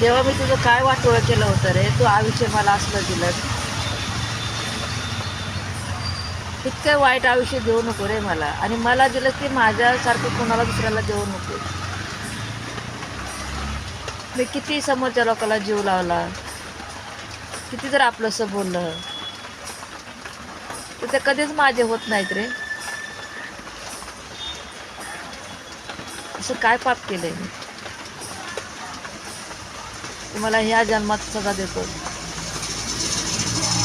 तेव्हा मी तुझं काय वाटोळं केलं होतं रे, तू आयुष्य मला असलं दिलं. इतकं वाईट आयुष्य देऊ नको रे मला, आणि मला दिलं ते माझ्यासारखं कोणाला दुसऱ्याला देऊ नको. मी किती समोरच्या लोकांना जीव लावला, किती जर आपलंसं बोललं, तर ते कधीच माझे होत नाहीत रे. असं काय पाप केलंय मी, तुम्हाला ह्या जन्मात सजा देतो.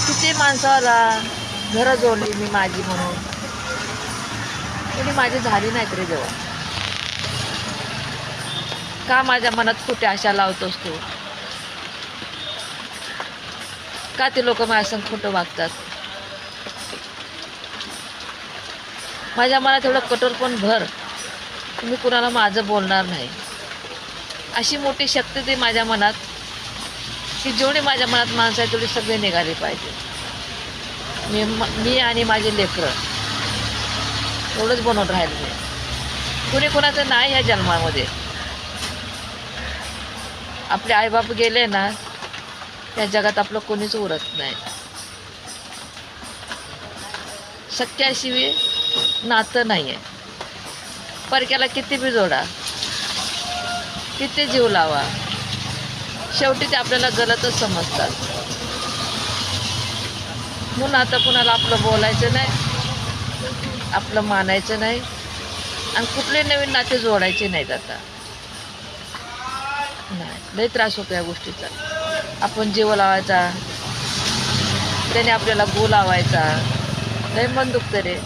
किती माणसाला घरं जोडली मी माझी म्हणून, कोणी माझी झाली नाहीत रे देवा. का माझ्या मनात खोट्या आशा लावतोस तू? का ते लोक माझ्या संग खोटं वागतात? माझ्या मनात एवढं कठोरपण भर, मी कुणाला माझं बोलणार नाही. अशी मोठी शक्ती ती माझ्या मनात, की जेवढी माझ्या मनात माणसं आहे तेवढी सगळे निघाली पाहिजे. मी आणि माझे लेकरं एवढंच बनवून राहिलं मी. कुणी कुणाचं नाही ह्या जन्मामध्ये. आपले आईबाप गेले ना, त्या जगात आपलं कोणीच उरत नाही. सख्याशिवाय नातं नाही आहे. परक्याला किती बी जोडा, किती जीव लावा, शेवटी ते आपल्याला गलतच समजतात. म्हणून आता कुणाला आपलं बोलायचं नाही, आपलं मानायचं नाही, आणि कुठले नवीन नाते जोडायचे नाहीत. आता नाही, लई त्रास होतो या गोष्टीचा. आपण जीव लावायचा, त्याने आपल्याला गो लावायचा, लई मन दुखतं रे.